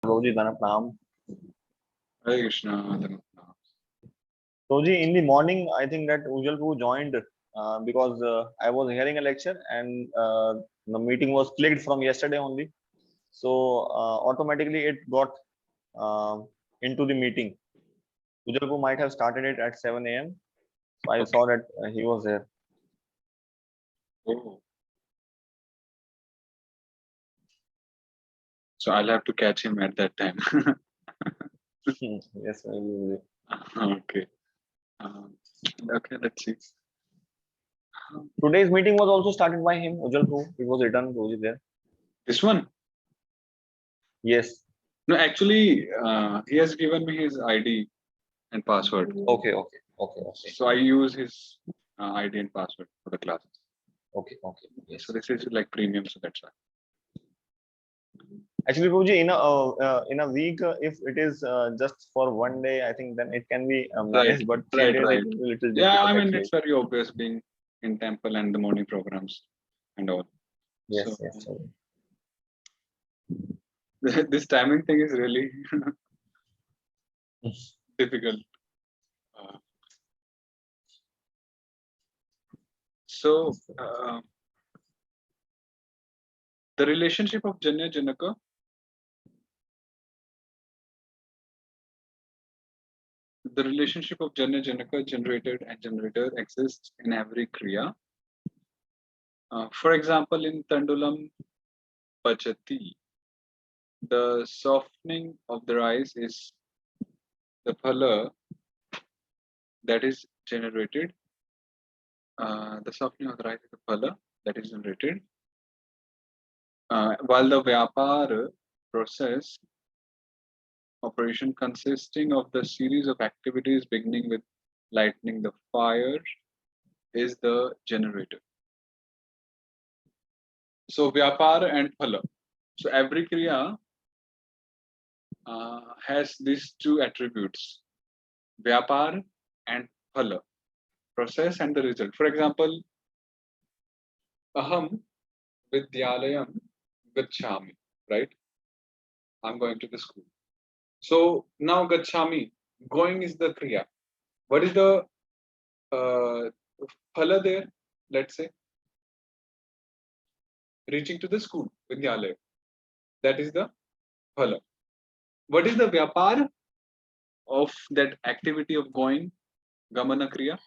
Prabhuji, Dana Pranam. Hare Krishna. Prabhuji, in the morning, I think that Ujjwal Prabhu joined because I was hearing a lecture and the meeting was clicked from yesterday only. So automatically it got into the meeting. Ujjwal Prabhu might have started it at 7 a.m. So I saw that he was there. Oh. So I'll have to catch him at that time. Yes, maybe. Okay. Okay, let's see. Today's meeting was also started by him, Ujjwal Prabhu. It was written, Prabhuji, there. This one? Yes. No, actually, he has given me his ID and password. Okay. So I use his ID and password for the classes. Okay. Yes. So this is like premium, so that's why. Actually, Prabhuji, in a week, if it is just for one day, I think then it can be managed. But 3 days, Right. it will be a little Yeah, difficult. I mean, actually. it's very obvious being in temple and the morning programs and all. Yes, So, yes. Sorry. this timing thing is really difficult. So, the relationship of Janya Janaka. The relationship of Janya Janaka, generated and generator, exists in every Kriya. For example, in Tandulam Pachati, the softening of the rice is the phala that is generated. The softening of the rice is the phala that is generated. While the Vyapara process operation consisting of the series of activities beginning with lighting the fire is the generator. So Vyapara and phala. So every Kriya has these two attributes, Vyapar and phala, process and the result. For example, Aham Vidyalayam Gachami, right? I'm going to the school. So now Gachami, going is the Kriya. What is the phala there? Let's say reaching to the school, Vidyalaya. That is the phala. What is the Vyapar of that activity of going, Gamana Kriya?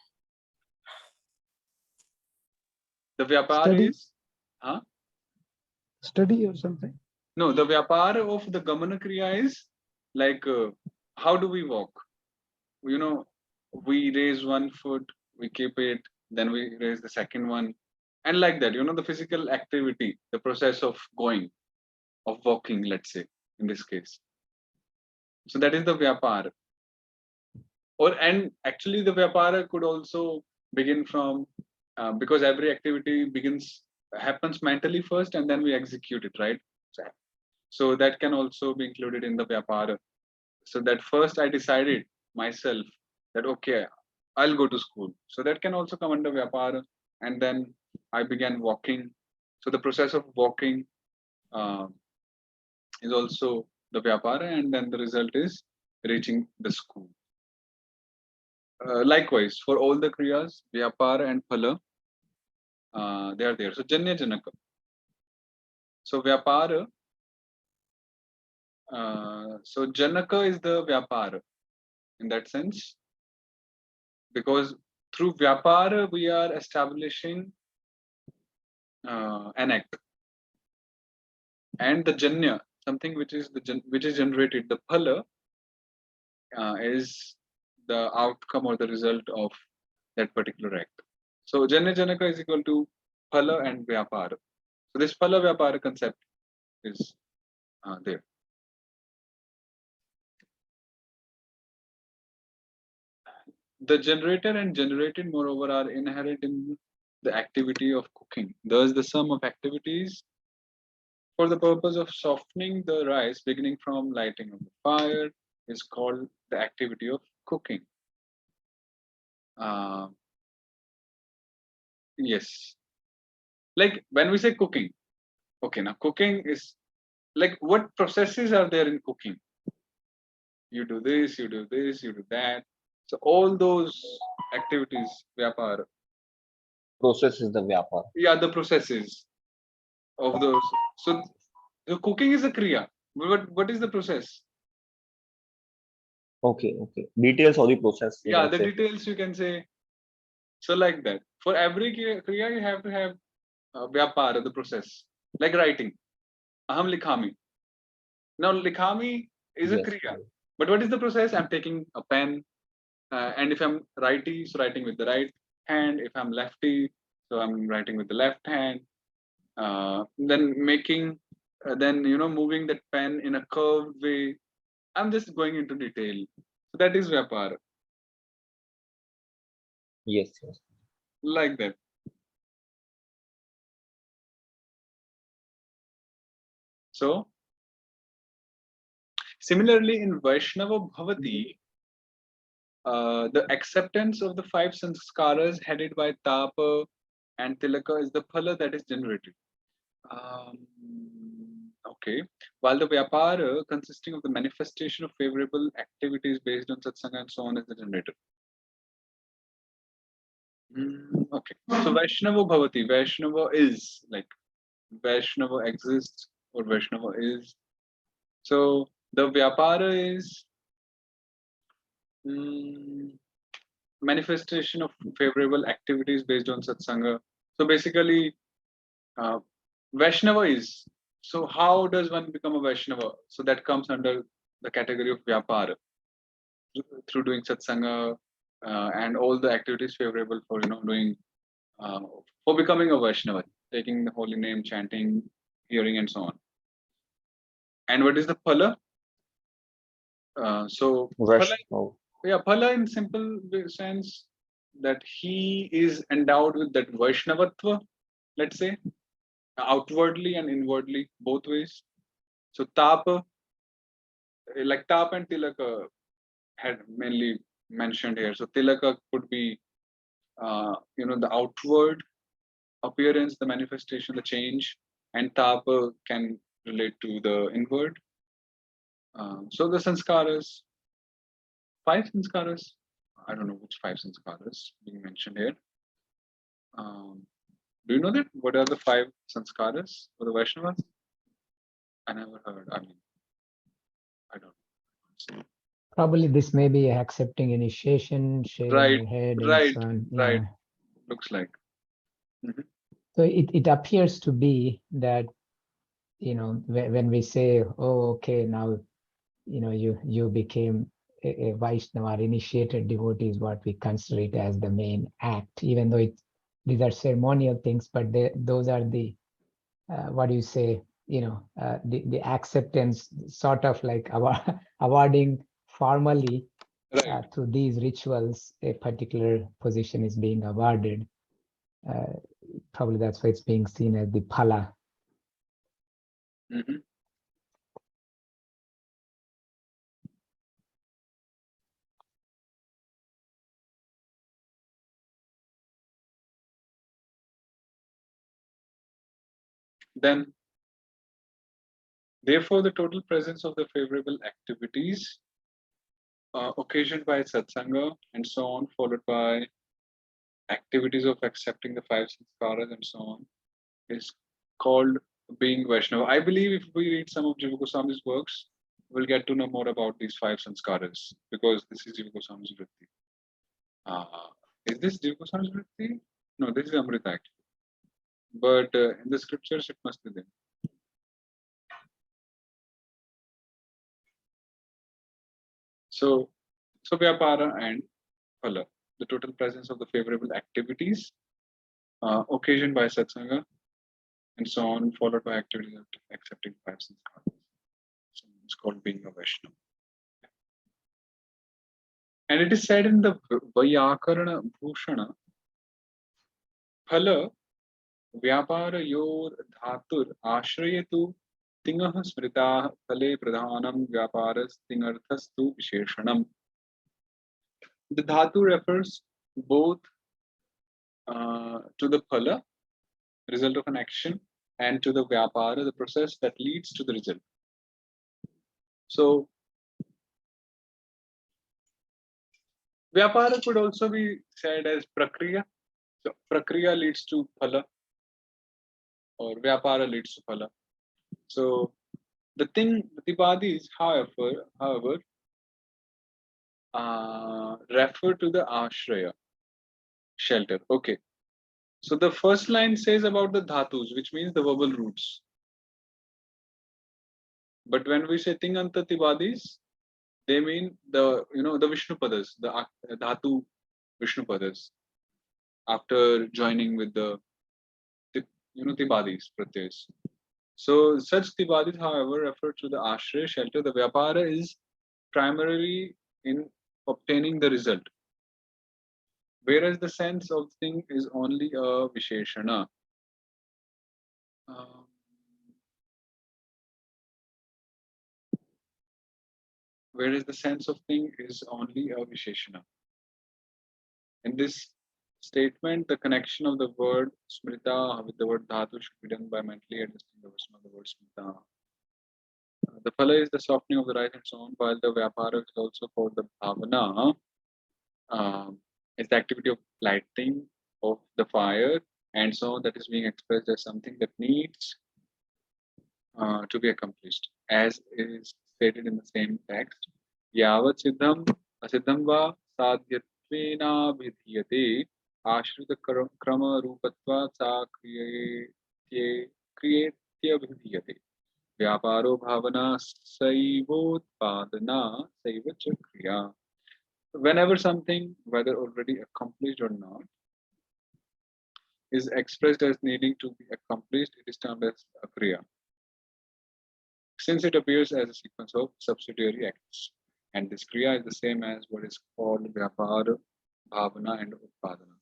The Vyapar Study. is Study or something? No, the Vyapar of the Gamana Kriya is like how do we walk? You know, we raise one foot, we keep it, then we raise the second one, and like that, you know, the physical activity, the process of going, of walking, let's say, in this case. So that is the Vyapar. And actually the Vyapara could also begin from because every activity happens mentally first and then we execute it, right? So that can also be included in the Vyapara. So that first I decided myself that okay, I'll go to school. So that can also come under Vyapara. And then I began walking. So the process of walking is also the Vyapara, and then the result is reaching the school. Likewise, for all the Kriyas, Vyapara and Phala, they are there. So Janya Janaka. So Vyapara, so Janaka is the Vyapara in that sense, because through Vyapara we are establishing an act, and the Janya, something which is generated, the Phala is the outcome or the result of that particular act. So Janya Janaka is equal to Phala and Vyapara. So this Phala Vyapara concept is there. The generator and generated, moreover, are inherent in the activity of cooking. Thus, the sum of activities for the purpose of softening the rice, beginning from lighting of the fire, is called the activity of cooking. Yes. Like when we say cooking, okay, now cooking is like what processes are there in cooking? You do this, you do this, you do that. So all those activities, vyapara. Process is the vyapar. Yeah, the processes of those. So the cooking is a kriya. What is the process? Okay, okay. Details of the process, you Yeah, can the say. details you can say. So like that. For every kriya, you have to have vyapara, the process. Like writing. Aham likhami. Now likhami is a Yes. kriya. But what is the process? I'm taking a pen, and if I'm righty, so writing with the right hand. If I'm lefty, so I'm writing with the left hand. Then making, then moving that pen in a curved way. I'm just going into detail. So that is vyapar, Yes, yes. like that. So similarly in Vaishnava Bhavati, the acceptance of the five sanskaras headed by Tapa and Tilaka is the phala that is generated. Okay. While the vyapara, consisting of the manifestation of favorable activities based on satsanga and so on, is the generator. Okay. So Vaishnava Bhavati, Vaishnava is like Vaishnava exists or Vaishnava is. So the vyapara is manifestation of favorable activities based on satsanga. So basically, uh, Vaishnava is. So how does one become a Vaishnava? So that comes under the category of vyapara through doing satsanga and all the activities favorable for doing for becoming a Vaishnava, taking the holy name, chanting, hearing, and so on. And what is the phala? So phala, Vaishnava. yeah, phala in simple sense that he is endowed with that Vaishnavatva, let's say, outwardly and inwardly, both ways. So tapa, like tapa and tilaka had mainly mentioned here. So tilaka could be, the outward appearance, the manifestation, the change, and tapa can relate to the inward. So the sanskaras, five sanskaras. I don't know which five sanskaras being mentioned here. Do you know that? What are the five sanskaras for the Vaishnavas? I never heard. I mean, I don't know. Probably this may be accepting initiation, shaving Right, your head, and right, so on. right. Yeah. Looks like. So it appears to be that, when we say, oh, okay, now, you became a Vaishnava, initiated devotee is what we consider it as the main act, even though these are ceremonial things, but those are the, what do you say, the acceptance, sort of like awarding formally Right. through these rituals, a particular position is being awarded. Probably that's why it's being seen as the phala. Mhm. Then, therefore, the total presence of the favorable activities occasioned by satsanga and so on, followed by activities of accepting the five sanskaras and so on, is called being Vaishnava. I believe if we read some of Jiva Goswami's works, we'll get to know more about these five sanskaras because this is Jiva Goswami's vritti. Is this Jiva Goswami's vritti? No, this is Amrita actually. But in the scriptures, it must be there. So vyapara and phala, the total presence of the favorable activities occasioned by satsanga and so on, followed by activities of accepting five sanskaras. So it's called being a Vaishnava. And it is said in the Vyakarana Bhushana, phala vyaparayor dhatur ashrayetu tingah smritah phale pradhanam vyaparas tingarthastu visheshanam. The dhatu refers both to the phala, result of an action, and to the Vyapara, the process that leads to the result. So Vyapara could also be said as Prakriya. So Prakriya leads to Phala, or Vyapara leads to Phala. So the thing, Pratibadis, however, refer to the Ashraya, shelter. Okay. So the first line says about the dhatus, which means the verbal roots. But when we say Tinganta Tibadis, they mean the the Vishnupadas, the dhatu Vishnupadas, after joining with the Tibadis, pratyas. So such Tibadis, however, refer to the Ashraya, shelter. The Vyapara is primarily in obtaining the result, whereas the sense of thing is only a Visheshana. Whereas the sense of thing is only a Visheshana. In this statement, the connection of the word smrita with the word dhatu should be done by mentally adjusting the version of the word smrita. The phala is the softening of the rice and so on, while the vyapara is also called the bhavana. It's the activity of lighting of the fire and so on, that is being expressed as something that needs to be accomplished, as is stated in the same text. Yavat siddham asiddham va sadhyatvena vidhyate ashrita krama rupatva sa kriyetya vidhyate vyaparo bhavana saivotpadana saivacha kriya. Whenever something, whether already accomplished or not, is expressed as needing to be accomplished, it is termed as a kriya, since it appears as a sequence of subsidiary acts. And this kriya is the same as what is called vyapara, bhavana, and utpadana.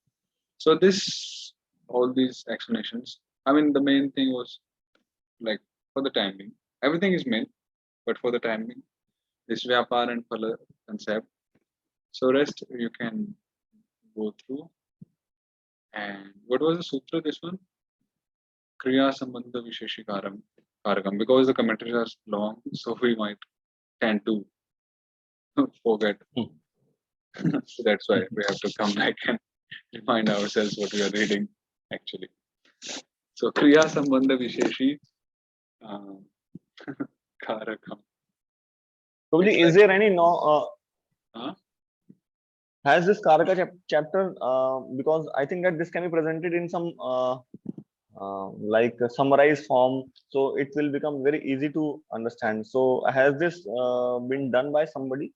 So all these explanations, I mean, the main thing was, like, for the time being, everything is main, but for the time being, this vyapara and phala concept. So rest you can go through. And what was the sutra, this one? Kriya Sambandha Visheshikaram Karakam. Because the commentaries are long, so we might tend to forget. So that's why we have to come back and remind ourselves what we are reading actually. So Kriya Sambandha Visheshi Karakam. Probably, is there any has this Karaka chapter, because I think that this can be presented in some like a summarized form, so it will become very easy to understand. So has this been done by somebody?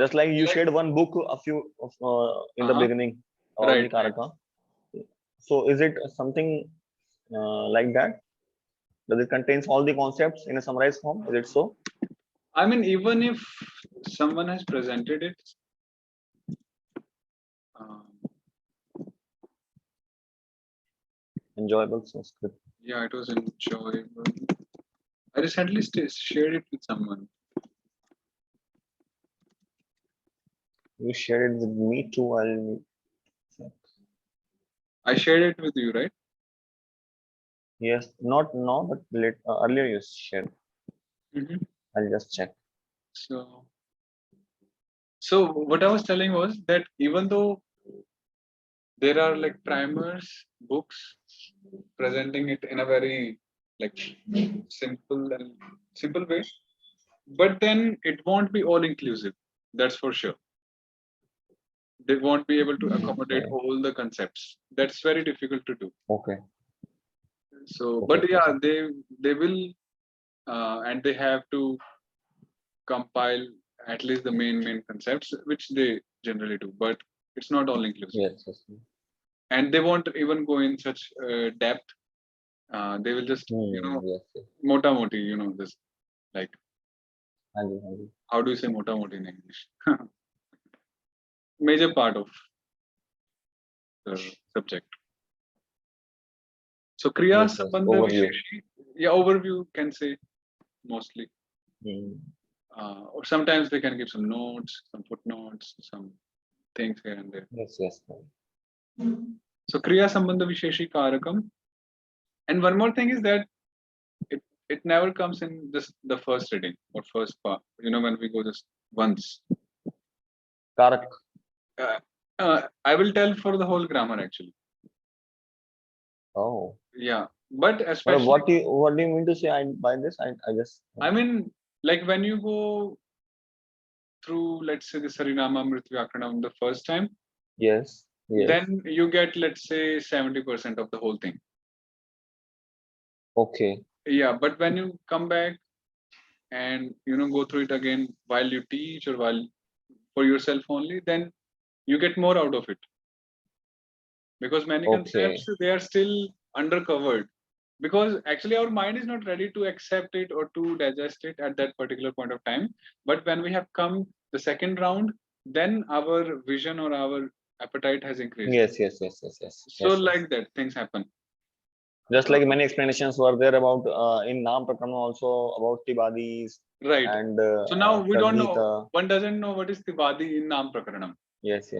Just like you shared one book a few in the beginning of the Karaka. So is it something like that? Does it contains all the concepts in a summarized form? Is it so? I mean, even if someone has presented it, Enjoyable Sanskrit. yeah, it was enjoyable. I recently shared it with someone. You shared it with me too. I shared it with you, right? Yes, not now, but late, earlier you shared. I'll just check. So what I was telling was that even though there are like primers, books presenting it in a very like simple way, but then it won't be all inclusive. That's for sure. They won't be able to accommodate all the concepts. That's very difficult to do. Okay. So, but yeah, they will, and they have to compile at least the main concepts, which they generally do. But it's not all inclusive. Yes. And they won't even go in such depth. They will just mota moti, this like. How do you say mota moti in English? Major part of the subject. So Kriya Sambandha Visheshi, overview can say mostly. Or sometimes they can give some notes, some footnotes, some things here and there. Yes. So Kriya Sambandha Visheshi Karakam. And one more thing is that it never comes in the first reading or first part. When we go just once. Karaka. I will tell for the whole grammar actually. Oh. Yeah, but But especially what do you mean to say by this? I just. I mean, like when you go through, let's say, the Sarinamamrit Vyakaranam the first time, Yes. Yes. then you get, let's say, 70% of the whole thing. Okay. Yeah, but when you come back and go through it again while you teach or while for yourself only, then you get more out of it. Because many Okay. concepts, they are still undercovered. Because actually our mind is not ready to accept it or to digest it at that particular point of time. But when we have come the second round, then our vision or our appetite has increased. Yes. So Yes. like that, things happen. Just like many explanations were there about in Nam Prakaranam also about Tibadis Right. and So now we don't know. Tadgita. One doesn't know what is Tibadi in Nam Prakaranam. Yes.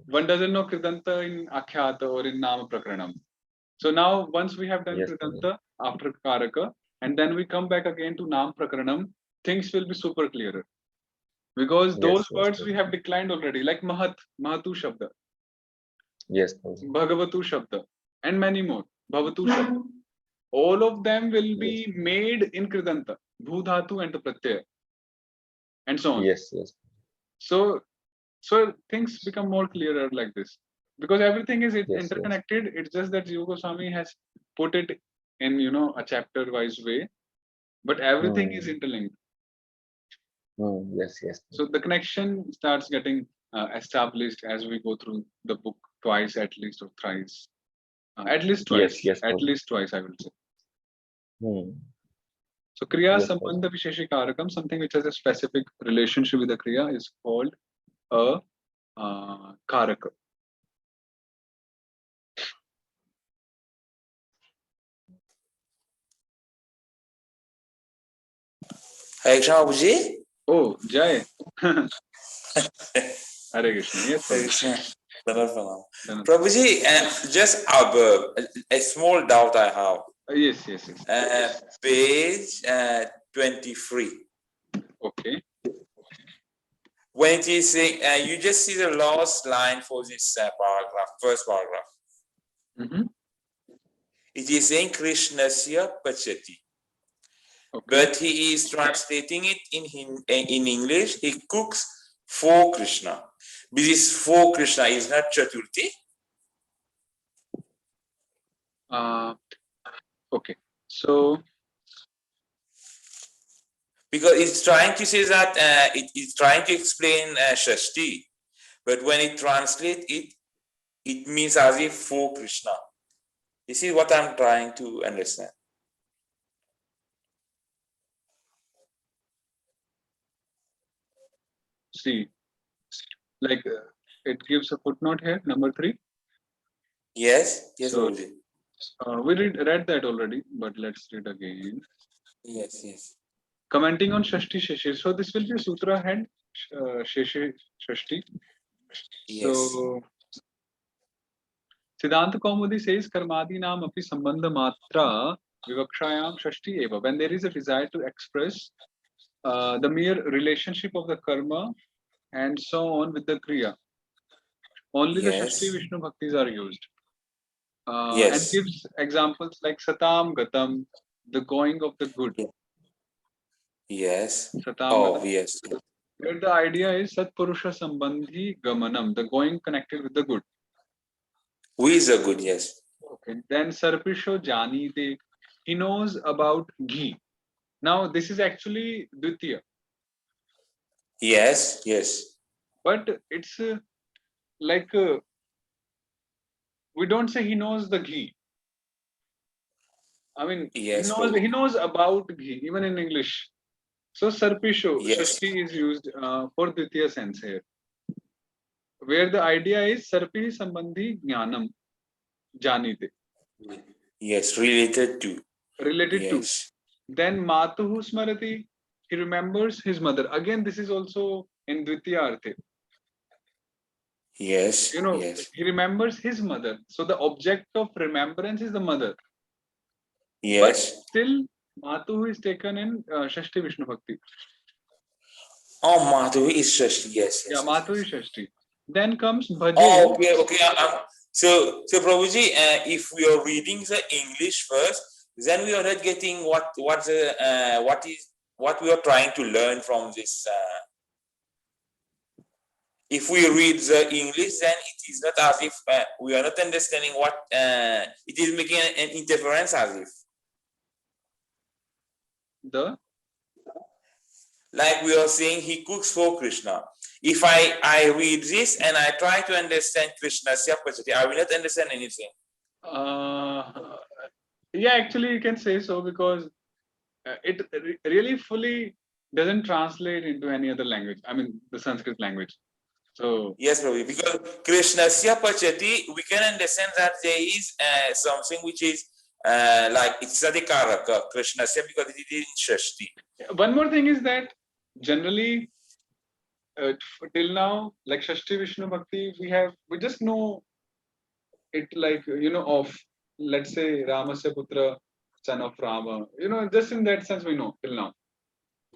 One doesn't know Kridanta in Akhyata or in Nam Prakaranam. So now once we have done Yes. Kridanta after Karaka, and then we come back again to Nam Prakaranam, things will be super clearer. Because those words we have declined already, like Mahat, Mahatu Shabda, Yes. Bhagavatu Shabda, and many more. Bhavatu Shabda. All of them will be made in Kridanta, Bhudhatu and the Pratyaya, and so on. Yes. So things become more clearer like this. Because everything is interconnected. It's just that Jiva Goswami has put it in a chapter wise way, but everything is interlinked. Yes. So the connection starts getting established as we go through the book twice at least or thrice. At least twice. Yes. At least twice, I will say. So Kriya Yes, Sambandha Visheshi Karakam, something which has a specific relationship with the Kriya, is called a Karaka. Hare Krishna, Prabhuji. Oh, Jai. Hare Krishna. Yes, Hare Prabhuji. Krishna. Prabhuji, just a small doubt I have. Yes. Page 23. Okay. When it is saying, you just see the last line for this paragraph, first paragraph. It is saying Krishnasya Pachati. Okay. But he is translating it in English. He cooks for Krishna. This for Krishna is not Chaturthi. Okay. So, because it's trying to say that it is trying to explain Shashti, but when it translates it, it means as if for Krishna. This is what I'm trying to understand. See, like it gives a footnote here, number 3. Yes. So, we read that already, but let's read again. Yes. Commenting on Shashti Sheshir. So this will be a sutra head, Sheshir Shashti. Yes. So Siddhanta Kaumudi says Karmadi Nam Api Sambandha Matra Vivakshayam Shashti Eva. When there is a desire to express the mere relationship of the karma and so on with the kriya, only the Shashti Vishnu Bhaktis are used. And gives examples like Satam Gatam, the going of the good. Yes. Satam Gatam. Yes. Where the idea is Satpurusha Sambandhi Gamanam, the going connected with the good. Who is a good? Yes. Okay. Then Sarpisho Janite, he knows about ghee. Now this is actually Dvitiya. Yes. But it's like we don't say he knows the ghee. I mean, he knows about ghee, even in English. So Sarpisho, Shashti is used for Dvitiya sense here. Where the idea is Sarpi Sambandhi Jnanam, Janite. Yes, related to. Then Matuhu Smarati, he remembers his mother. Again, this is also in Dvitiya Arthe. Yes. He remembers his mother. So the object of remembrance is the mother. Yes. Still, Matuhu is taken in Shashti Vishnu Bhakti. Oh, Madhu is Shashti. Yes. Yeah, Yes. Matuhu is Shashti. Then comes Bhaje. Oh, okay. So Prabhuji, if we are reading the English first, then we are not getting what we are trying to learn from this. If we read the English, then it is not as if we are not understanding what it is making an interference as if. Like we are saying, he cooks for Krishna. If I read this and I try to understand Krishna's Yapachati, I will not understand anything. Yeah, actually you can say so, because it really fully doesn't translate into any other language. I mean, the Sanskrit language. So yes, Prabhu, because Krishnasya Pachati, we can understand that there is something which is like it's the Karaka, Krishnasya, because it is in Shashti. One more thing is that generally till now, like Shashti Vishnu Bhakti, we just know it, like, of, let's say, Ramasya Putra, son of Rama, just in that sense we know till now.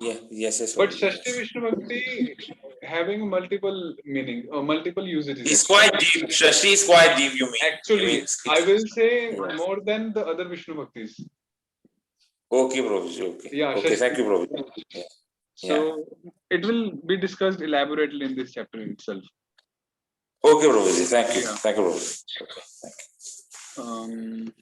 Yeah, yes. But Shashti Vishnu Bhakti having multiple meaning or multiple usages. It's quite deep. Shashti is quite deep, you mean? Actually, I will say more than the other Vishnu Bhaktis. Okay, Prabhuji. Okay. Yeah, okay, Shashti. thank you, Prabhuji. Yeah. So it will be discussed elaborately in this chapter itself. Okay, Prabhuji. Thank you. Yeah. Thank you, Prabhuji. Okay, thank you.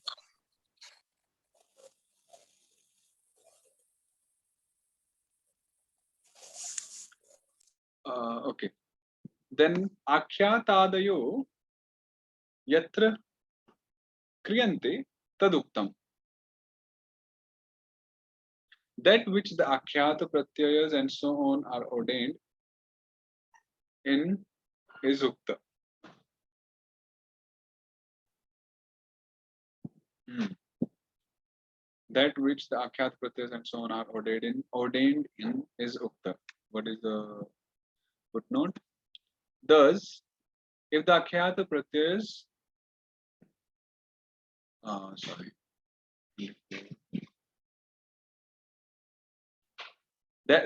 Okay. Then akhyatadayo yatra kriyante taduktam. That which the akhyata pratyayas and so on are ordained in is ukta. That which the akhyata pratyayas and so on are ordained in is ukta. What is the footnote? Thus, if the akhyata pratyayas,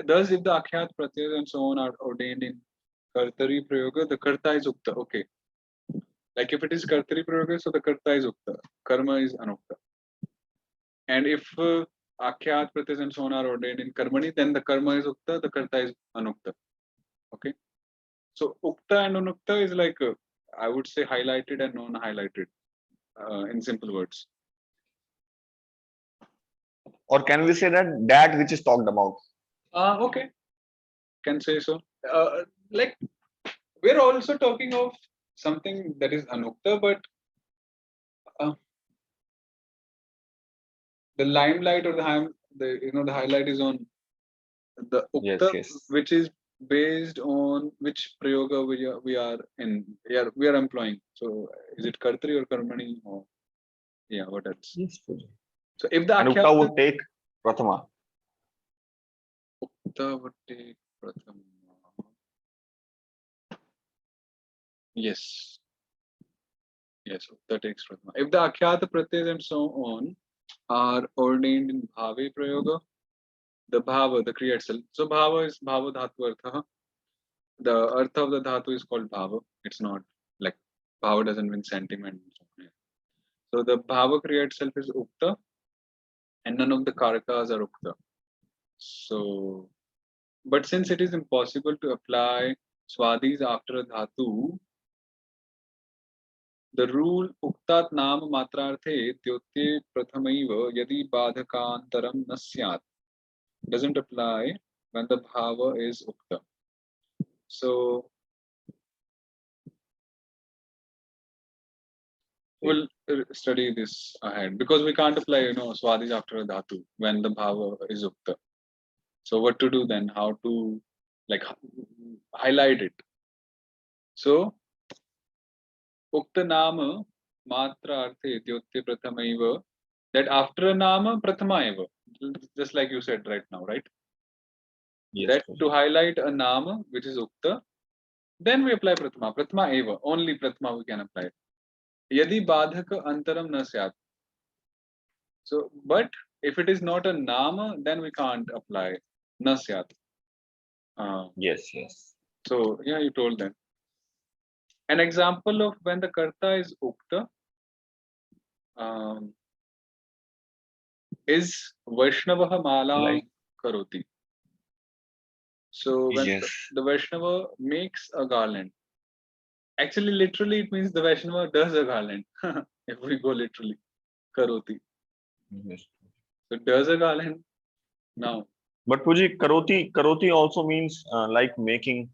thus if the akhyat pratyayas and so on are ordained in kartari prayoga, the karta is ukta. Okay. Like if it is kartari prayoga, so the karta is ukta, karma is anukta. And if akhyat pratyayas and so on are ordained in karmani, then the karma is ukta, the karta is anukta. Okay. So ukta and anukta is like I would say highlighted and non-highlighted in simple words. Or can we say that which is talked about? Okay, can say so. Like we're also talking of something that is anukta, but the limelight or the highlight is on the ukta, Yes. which is based on which prayoga we are employing. So is it kartari or karmani, or what else? Yes. So if the Ukta would take prathama. Ukta would take prathama. Yes. Ukta takes prathama. If the akhyata pratyayas and so on are ordained in bhave prayoga, the bhava, the kriya itself. So bhava is bhava dhatu artha. The artha of the dhatu is called bhava. It's not like bhava doesn't mean sentiment. So the bhava kriya itself is ukta, and none of the karakas are ukta. So, but since it is impossible to apply swadis after a dhatu, the rule uktat naam matrarthe tyotye prathamaiva yadi badhakantaram na syat doesn't apply when the bhava is ukta. So we'll study this ahead, because we can't apply swadis after a dhatu when the bhava is ukta. So what to do then? How to highlight it? So ukta nama matra arthe tyotye prathamaiva, that after a nama prathama eva, just like you said right now, right? Yes. That to highlight a nama which is ukta, then we apply prathama eva, only prathama we can apply. Yadi badhaka antaram na syat. So, but if it is not a nama, then we can't apply na syat. Yes, yes. So yeah, you told them. An example of when the karta is ukta is Vaishnavaha malam Like, karoti. So when yes. the Vaishnava makes a garland, actually literally it means the Vaishnava does a garland. If we go literally, karoti. Yes. So does a garland now. But Puji, karoti also means like making.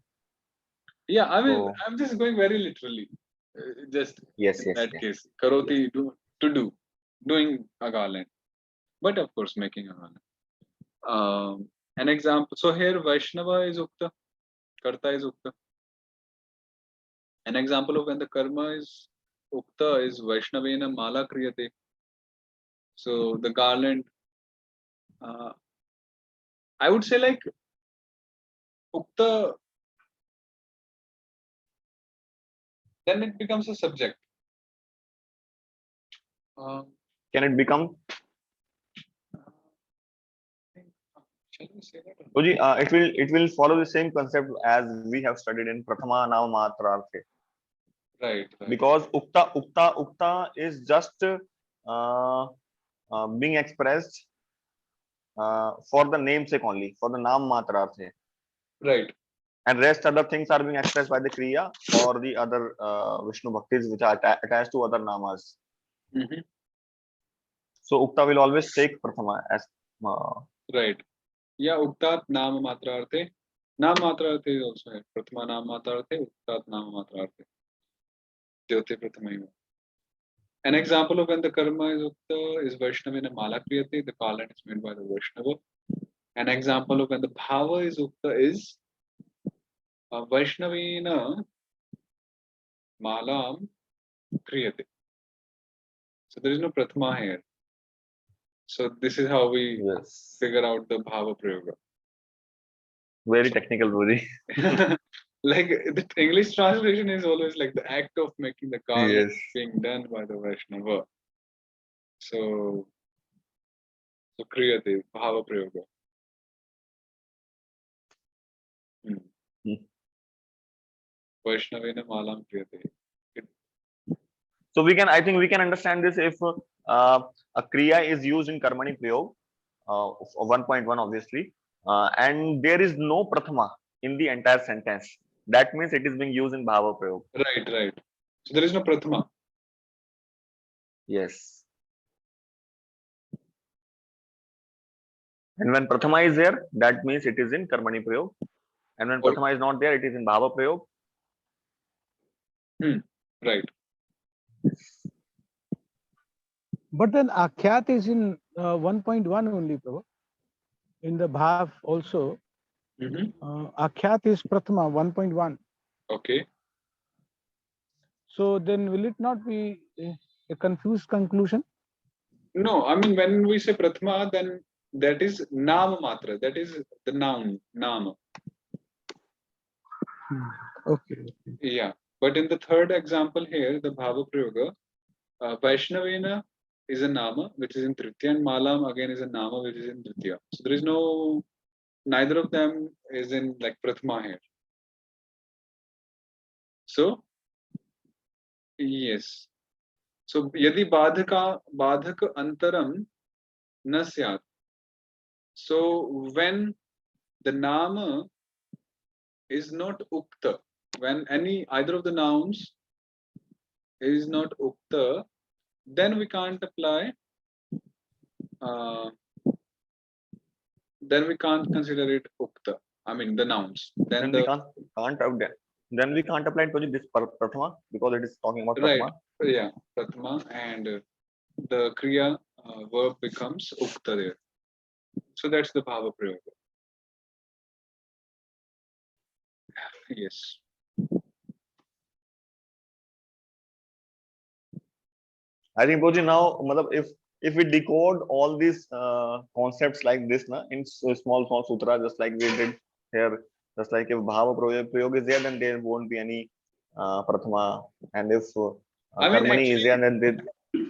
Yeah, I mean, So I'm just going very literally. Just yes, in yes, that yes. case, karoti doing a garland, but of course making a garland. An example. So here Vaishnava is ukta, karta is ukta. An example of when the karma is ukta is Vaishnavena mala kriyate. So the garland, I would say like ukta, then it becomes a subject. Can it become? Shall we say that? Puji, it will follow the same concept as we have studied in Prathama Nama Matrarthe. Right. Because ukta is just being expressed for the namesake only, for the Nam Matrarthe. Right. And rest other things are being expressed by the Kriya or the other Vishnu Bhaktis which are attached to other Namas. Mm-hmm. So Ukta will always take Prathama as. Right. Yeah, uktat nama matrarthe. Nam matrarthe is also here. Prathama nam matrarthe, uktat nama matrarthe. Jyote prathamayva. An example of when the karma is ukta is Vaishnavena mala kriyate. The garland is made by the Vaishnava. An example of when the bhava is ukta is Vaishnavena malam kriyate. So there is no prathama here. So this is how we figure out the bhava prayoga. Very technical, Rudy. Like the English translation is always like the act of making the garland being done by the Vaishnava. So kriyate, bhava prayoga. Vaishnavena malam kriyate. So I think we can understand this if a kriya is used in karmani prayog, 1.1 obviously, and there is no prathama in the entire sentence. That means it is being used in bhava prayog. Right. So there is no prathama. Yes. And when prathama is there, that means it is in karmani prayog. And when prathama is not there, it is in bhava prayog. Right. But then akhyat is in 1.1 only, Prabhu. In the bhav also, akhyat is prathama 1.1. Okay. So then will it not be a confused conclusion? No, I mean when we say prathama, then that is nama matra. That is the noun, nama. Okay. Yeah. But in the third example here, the bhava prayoga, Vaishnavena is a nama which is in Tritiya, and Malam again is a nama which is in Tritiya. So there is neither of them is in like prathama here. So yes. So yadi badhaka antaram na syat. So when the nama is not ukta, when either of the nouns is not ukta, then we can't apply. Then we can't consider it ukta. I mean the nouns. Then we can't apply it to this prathama because it is talking about prathama. Right. Yeah, prathama, and the kriya verb becomes ukta there. So that's the bhava prayoga. Yes. I think Boji now, if we decode all these concepts like this in small sutra, just like we did here, just like if bhava prayog is there, then there won't be any prathama, and if karmani is there, then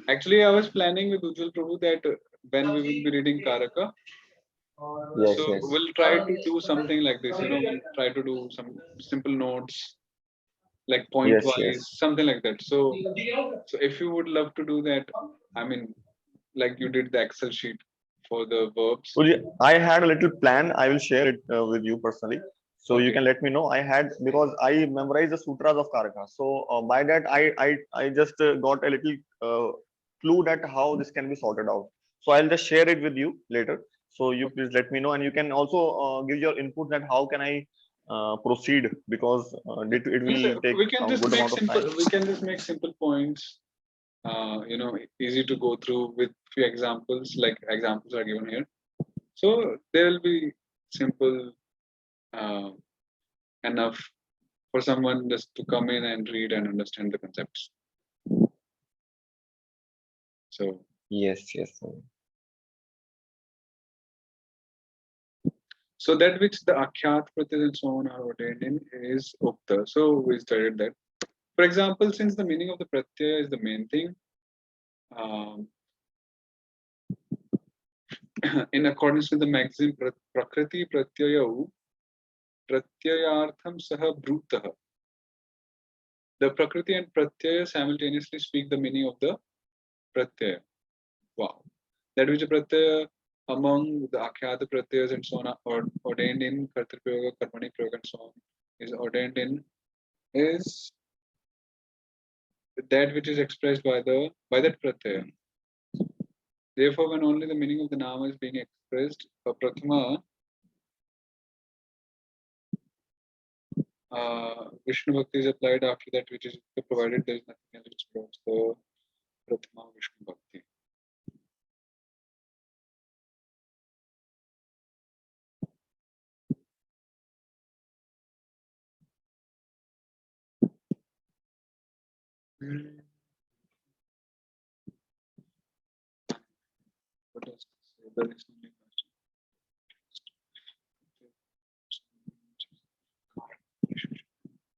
actually I was planning with Ujjwal Prabhu that when we will be reading Karaka. Yes, So yes. we'll try to do something like this, we'll try to do some simple notes, like point Yes, wise, yes. something like that. So if you would love to do that, I mean, like you did the Excel sheet for the verbs. I had a little plan. I will share it with you personally. So you Okay. can let me know. I had, because I memorized the sutras of Karaka. So by that, I just got a little clue that how this can be sorted out. So I'll just share it with you later. So you please let me know, and you can also give your input that how can I proceed, because it will take We can a just good make amount of simple. time. We can just make simple points. Easy to go through with few examples. Like examples are given here, so there will be simple enough for someone just to come in and read and understand the concepts. So Yes, yes. so that which the akhyat pratyas and so on are ordained in is ukta. So we studied that. For example, since the meaning of the pratyaya is the main thing, in accordance with the maxim prakriti pratyayau pratyayartham saha brutah, the prakriti and pratyaya simultaneously speak the meaning of the pratyaya. Wow. That which a pratyaya among the akhyata pratyayas and so on are ordained in kartri-prayoga, karmani prayoga and so on is ordained in is that which is expressed by that pratyaya. Therefore, when only the meaning of the nama is being expressed, prathama Vishnu Bhakti is applied after that, which is provided there is nothing else which provides the prathama Vishnu Bhakti. What does this say? There is only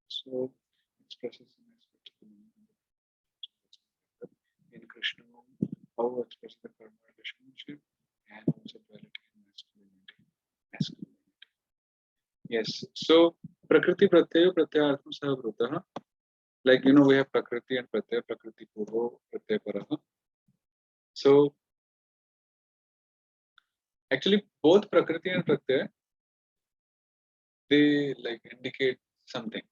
so expresses an aspect of the meaning in Krishna, how express the karma relationship and also duality and masculinity. Yes. So prakriti pratyaya pratyayartham saha brutah. Like we have prakriti and pratyaya, prakriti purvo, pratyaya paraha. So actually both prakriti and pratyaya, they like indicate something.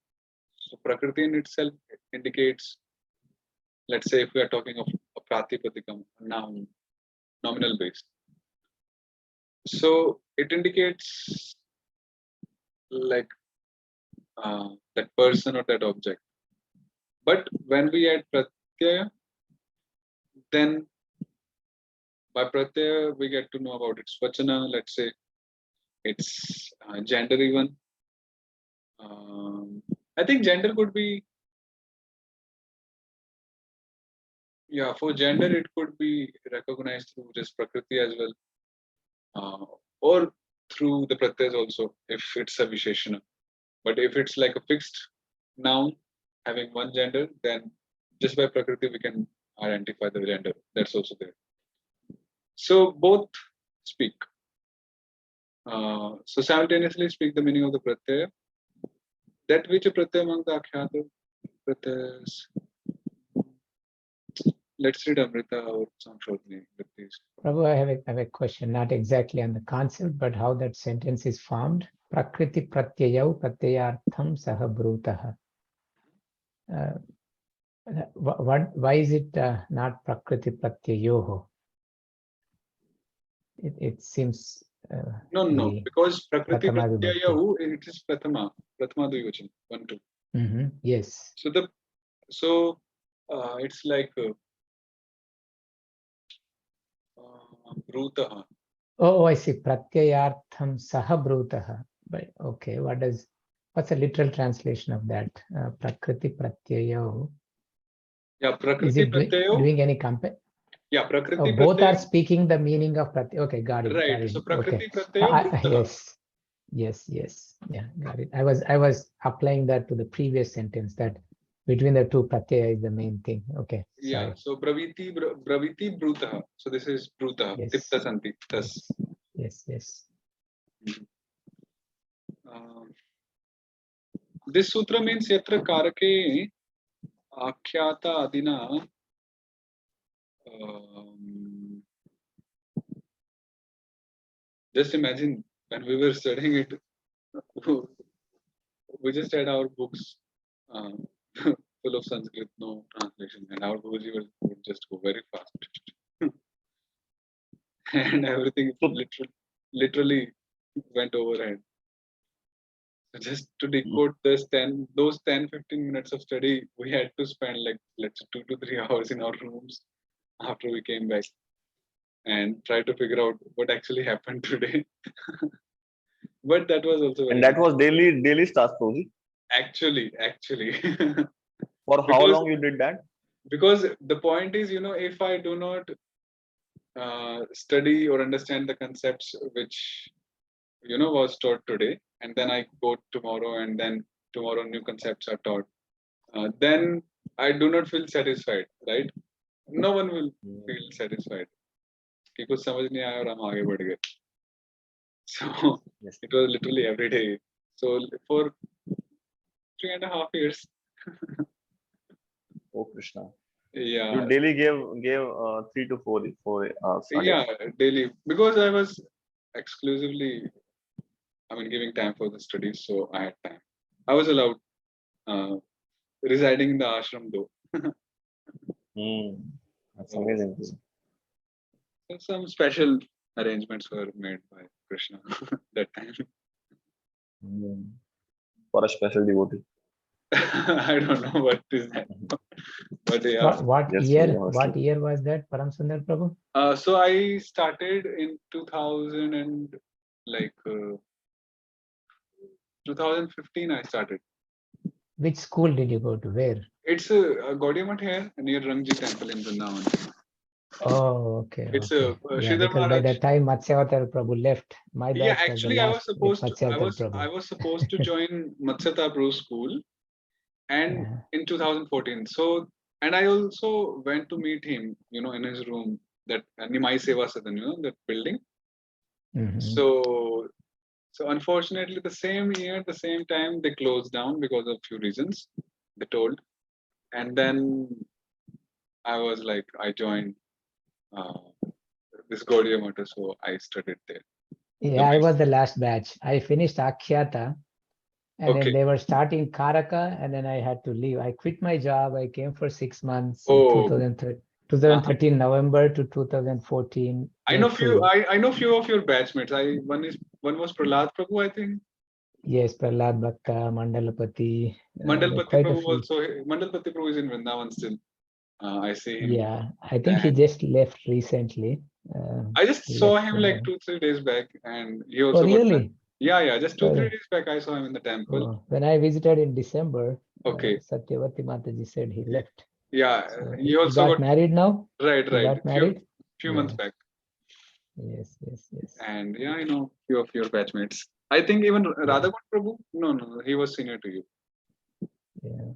So prakriti in itself indicates, let's say if we are talking of a pratipadikam, noun, nominal based. So it indicates like that person or that object. But when we add pratyaya, then by pratyaya we get to know about its vachana, let's say its gender even. I think gender could be, yeah, for gender it could be recognized through just prakriti as well, or through the pratyas also if it's a visheshana. But if it's like a fixed noun having one gender, then just by prakriti we can identify the gender. That's also there. So both speak. So simultaneously speak the meaning of the pratyaya. That which a pratyaya among the akhyata pratyayas. Let's read Amrita or Samshodhini with these. Prabhu, I have a question, not exactly on the concept, but how that sentence is formed. Prakriti pratyayau pratyayartham saha brutah. Why is it not prakriti pratyayoho? It seems No, because prakriti Prathama pratyayau, it is prathama dvivachan, 1 2. Yes. So it's like brutah. Oh, I see. Pratyayartham saha brutah. But okay, what's the literal translation of that? Prakriti pratyayau. Yeah, Is prakriti it pratyayau. doing any compare? Yeah, prakriti Both pratyayau. are speaking the meaning of pratyayau. Okay, got it. Right. Got it. So prakriti Okay. pratyayau brutah. Yes. Yeah, got it. I was applying that to the previous sentence, that between the two pratyaya is the main thing. Okay. Yeah. Sorry. So braviti brutaha. So this is brutaha. Yes. Tipta santi. Tas. Yes. This sutra means yatra karake akhyata adina. Just imagine when we were studying it, we just had our books full of Sanskrit, no translation, and our Guruji would just go very fast, and everything literally went overhead. So just to decode those 10, 15 minutes of study, we had to spend like let's say 2 to 3 hours in our rooms after we came back and try to figure out what actually happened today. But that was also And that was daily task, Prabhuji. actually For how long you did that? because the point is, if I do not study or understand the concepts which was taught today, and then I go tomorrow, and then tomorrow new concepts are taught, then I do not feel satisfied, right? No one will feel satisfied. कि कुछ समझ नहीं आया और हम आगे बढ़ गए. So Yes. it was literally every day. So for 3.5 years. Oh Krishna. Yeah. You daily gave 3 to 4 hours. Yeah, daily, because I was exclusively, giving time for the studies, so I had time. I was allowed residing in the ashram though. That's amazing. So some special arrangements were made by Krishna that time. For a special devotee. I don't know what is that, but yeah. What Yes, year? very honestly. What year was that, Param Sundar Prabhu? So I started in 2015. I started. Which school did you go to? Where? It's a Gaudiya Math here near Rangji Temple in Vrindavan. Oh, okay. It's okay. a Yeah, Sridhar because by Maharaj. the time Matsyavatar Prabhu left, my Yeah, batch was the actually, I was last with supposed to. Matsyavatar Prabhu. I was supposed to join Matsyata Prabhu school, and in 2014. So, and I also went to meet him, in his room, that Nimai Seva Sadan, that building. Mhm. So unfortunately, the same year, the same time, they closed down because of few reasons. They told, and then I was like, I joined this Gaudiya Math, so I studied there. Yeah, I was the last batch. I finished Akhyata, and then they were starting Karaka, and then I had to leave. I quit my job. I came for 6 months, Oh. 2013 November to 2014. I know April. I know few of your batchmates. One was Prahlad Prabhu, I think. Yes, Prahlad Bhakta, Mandalapati. Mandalpati Prabhu also. Mandalpati Prabhu is in Vrindavan still. I see him. Yeah, I think he just left recently. I just he saw left him Vrindavan. like 2-3 days back, and he also. Oh, really? Yeah. Just 2-3 Oh. days back, I saw him in the temple. Oh, when I visited in December, Okay. Satyavati Mataji said he left. Yeah, So he also got married now. Right. He got married. Few months back. Yes. And yeah, I know few of your batchmates. I think even Radhagovind Prabhu. No, he was senior to you. Yeah.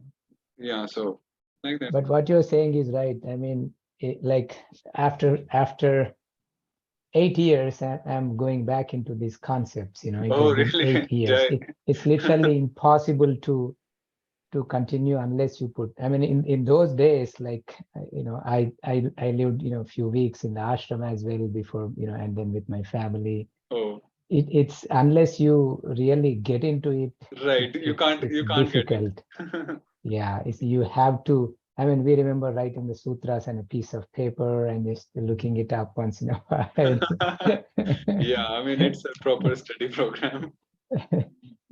Yeah, so like that. But what you're saying is right. I mean, like after 8 years, I'm going back into these concepts. It has been Really? 8 years. It's literally impossible to continue unless you put. I mean, in those days, like I lived a few weeks in the ashram as well before, and then with my family. Oh. It's unless you really get into it. Right, you can't difficult. Get it. Yeah, you have to. I mean, we remember writing the sutras on a piece of paper and just looking it up once in a while. Yeah, I mean, it's a proper study program.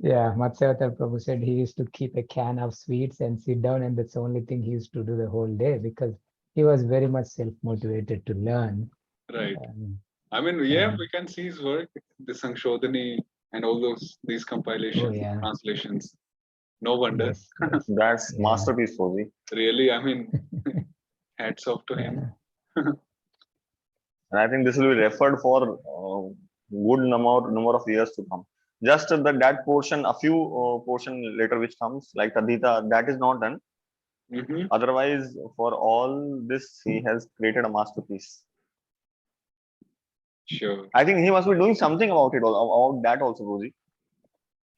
Yeah, Matsyavatar Prabhu said he used to keep a can of sweets and sit down, and that's the only thing he used to do the whole day because he was very much self-motivated to learn. Right. I mean, we can see his work, the Sankshodhani and all these compilations, translations. No wonder. Yes. That's masterpiece, Fauzi. Really, I mean, hats off to him. And I think this will be referred for good number of years to come. Just that portion, a few portion later which comes like Tadita, that is not done. Otherwise, for all this, he has created a masterpiece. Sure. I think he must be doing something about it, about that also, Guruji.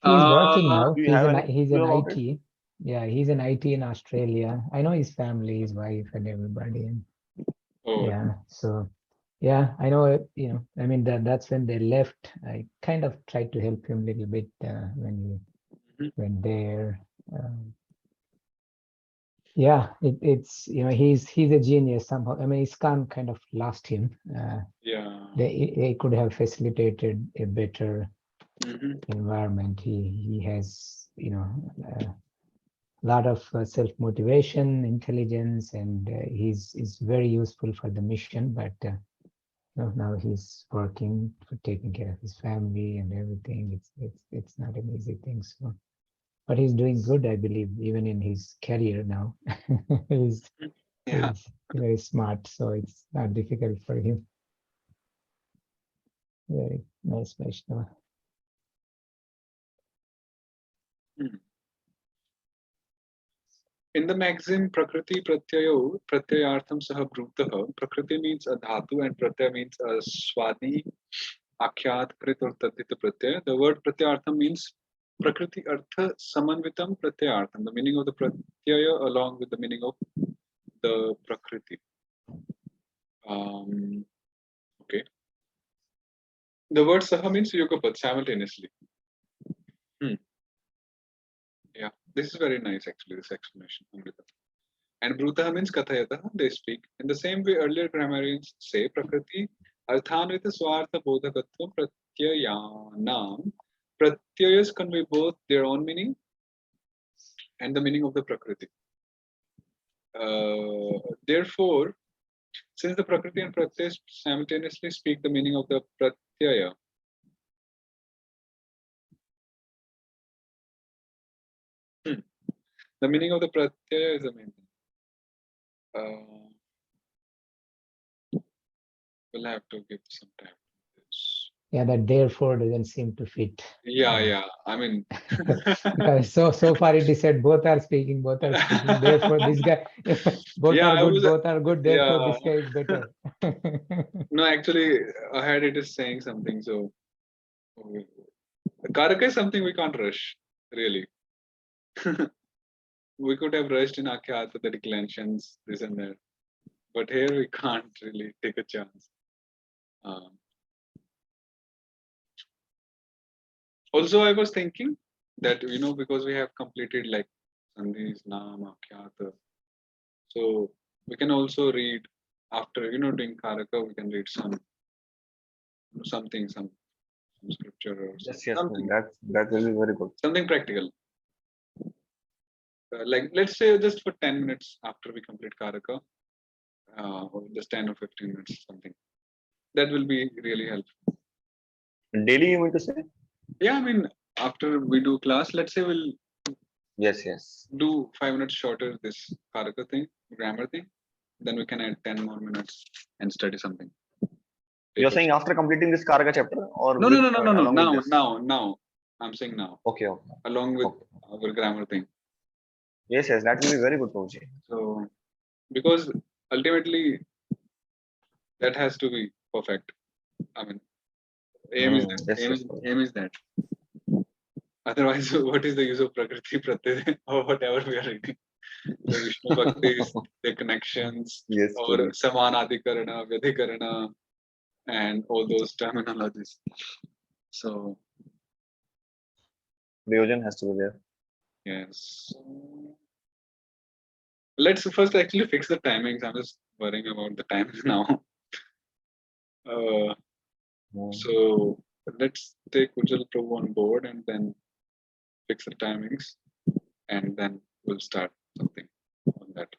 He's working now. Do you have any He's clue an about it? IT. Yeah, he's an IT in Australia. I know his family, his wife, and everybody. And Oh, yeah, so yeah, I know. I mean that's when they left. I kind of tried to help him a little bit when he went there. Yeah, it's he's a genius somehow. I mean, ISKCON kind of lost him. yeah. They could have facilitated a better Mhm. environment. He has a lot of self-motivation, intelligence, and he's very useful for the mission. But now he's working for taking care of his family and everything. It's not an easy thing. So, but he's doing good, I believe, even in his career now. he's Yeah. he's very smart, so it's not difficult for him. Very nice Vaishnava. In the maxim Prakriti Pratyayo Pratyayartham Saha Brutaha, Prakriti means a dhatu and Pratyaya means a swadi akhyat krit or tadita pratyaya. The word Pratyayartham means Prakriti Artha Samanvitam Pratyayartham, the meaning of the Pratyaya along with the meaning of the Prakriti. Okay. The word Saha means Yugapad simultaneously. Yeah, this is very nice actually, this explanation. Amrita. And Brutaha means Kathayataha, they speak. In the same way, earlier grammarians say Prakriti Arthanvita Swartha Bodhakatva Pratyayanam. Pratyayas convey both their own meaning and the meaning of the Prakriti. Therefore, since the Prakriti and Pratyaya simultaneously speak the meaning of the Pratyaya, the meaning of the Pratyaya is the main thing. We'll have to give some time to this. Yeah, that therefore doesn't seem to fit. Yeah. I mean, because so far it is said both are speaking. Therefore, this guy, both Yeah, are good. Therefore, yeah. this guy is better. No, actually, ahead it is saying something. So, Karaka is something we can't rush, really. We could have rushed in Akhyata, the declensions, this and that. But here we can't really take a chance. Also, I was thinking that, because we have completed like Sandhis, Naam, Akhyata. So we can also read after, doing Karaka, we can read some scripture or Yes, something. that will be very good. Something practical. Like, let's say just for 10 minutes after we complete Karaka, or just 10 or 15 minutes, something. That will be really helpful. Daily, you mean to say? Yeah, I mean, after we do class, let's say we'll Yes. do 5 minutes shorter this Karaka thing, grammar thing. Then we can add 10 more minutes and study something. You're saying after completing this Karaka chapter, or No. along with this? Now. I'm saying now. Okay. Along with our grammar thing. Yes, that will be very good, Prabhuji. So, because ultimately that has to be perfect. I mean, aim is that. Otherwise, what is the use of Prakriti Pratyaya or whatever we are reading? The Vishnu Bhaktis, the connections, or Samanadhikarana, Vyadhikarana, and all those terminologies. So, Prayojan has to be there. yes. Let's first actually fix the timings. I'm just worrying about the times now. So let's take Ujjwal Prabhu on board and then fix the timings, and then we'll start something on that.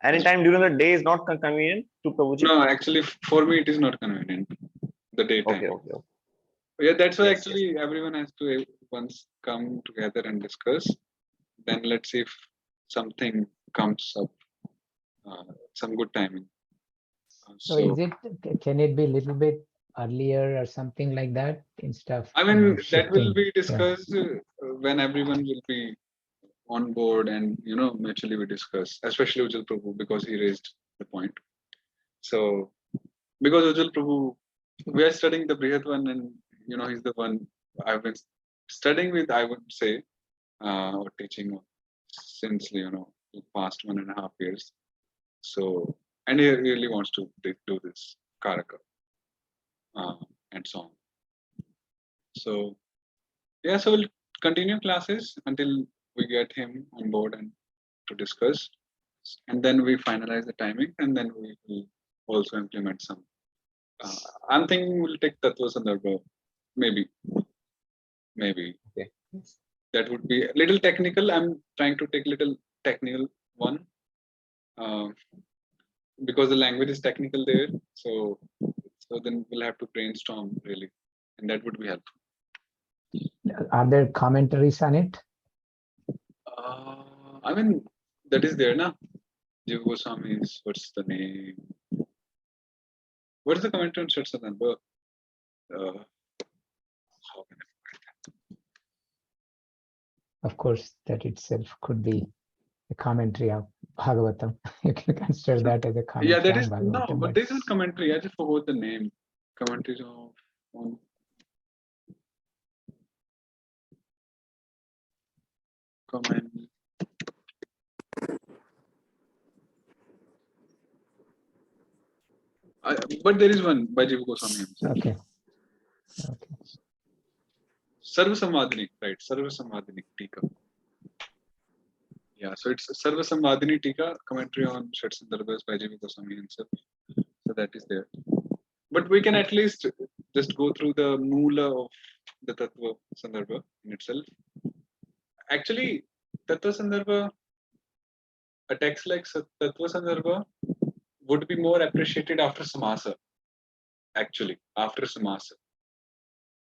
Any time during the day is not convenient to Prabhuji? No, actually, for me it is not convenient. The daytime. Okay. Yeah, that's why actually everyone has to once come together and discuss. Then let's see if something comes up, some good timing. So is it? Can it be a little bit earlier or something like that instead of? I mean, that will shifting? be discussed when everyone will be on board, and mutually we discuss, especially Ujjwal Prabhu, because he raised the point. So because Ujjwal Prabhu, we are studying the Brihat one, and he's the one I've been studying with, I would say, or teaching since the past 1.5 years. So, and he really wants to do this Karaka and so on. So yeah, so we'll continue classes until we get him on board and to discuss, and then we finalize the timing, and then we will also implement some. I'm thinking we'll take Tattva Sandarbha, maybe. Okay. That would be a little technical. I'm trying to take little technical one because the language is technical there. So then we'll have to brainstorm really, and that would be helpful. Are there commentaries on it? I mean, that is there, na? Jiva Goswami's, what's the name? What is the commentary on Shat Sandarbha? How can I forget that? Of course, that itself could be a commentary of Bhagavatam. You can consider that as a commentary. Yeah, that is on no, Bhagavatam, but there's a commentary. I just forgot the name. Commentaries of on comment. But there is one by Jiva Goswami himself. Okay. Sarva Samadhini, right? Sarva Samadhini Tika. Yeah, so it's Sarva Samadhini Tika, commentary on Shat Sandarbhas by Jiva Goswami himself. So that is there. But we can at least just go through the Moola of the Tattva Sandarbha in itself. Actually, Tattva Sandarbha, a text like Tattva Sandarbha would be more appreciated after Samasa. Actually, after Samasa.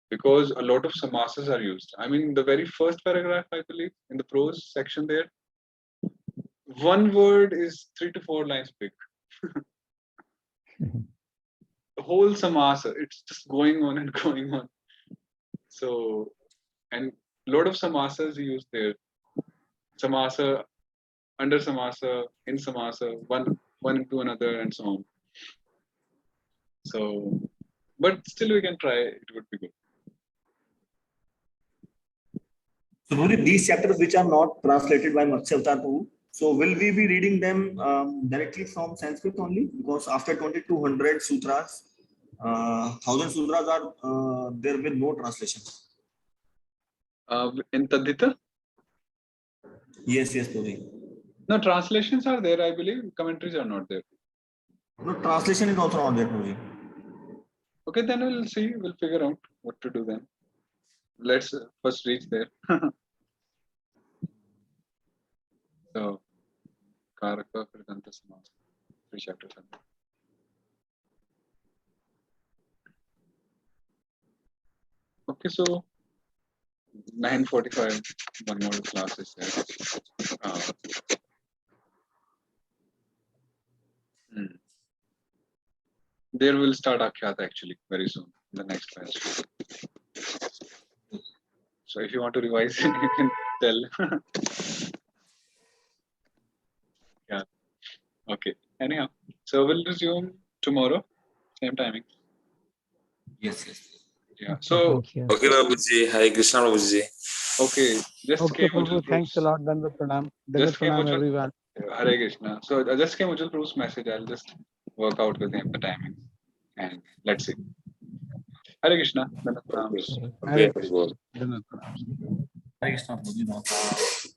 Because a lot of Samasas are used. I mean, the very first paragraph, I believe, in the prose section there, one word is 3 to 4 lines big. The whole Samasa, it's just going on and going on. So, and a lot of Samasas used there. Samasa, under Samasa, in Samasa, one into another, and so on. So, but still we can try, it would be good. So Guruji, these chapters which are not translated by Matsya Avatar Prabhu, so will we be reading them directly from Sanskrit only? Because after 2200 sutras, 1000 sutras are there with no translation. In Tadhita? Yes, Guruji. No, translations are there, I believe. Commentaries are not there. No, translation is also not there, Guruji. Okay, then we'll see. We'll figure out what to do then. Let's first reach there. So, Karaka, Pradanta Samasa, 3 chapters. Okay, so 9:45, one more class is there. There will start Akhyata actually very soon, the next class. So if you want to revise it, you can tell. Yeah. Okay. Anyhow, so we'll resume tomorrow, same timing. Yes. Yeah. So Thank you. Okay, Babuji. Hare Krishna, Babuji. okay, just Okay, came Prabhu, Ujjwal thanks a Prabhu's- lot. Dandavat Pranam. Just Dandavat came Pranam, Ujjwal- everyone. Hare Krishna. So just came Ujjwal Prabhu's message. I'll just work out with him the timing, and let's see. Hare Krishna. Dandavat Pranam. Okay. Hare Okay. Dandavat Pranam. Hare Krishna, Guruji.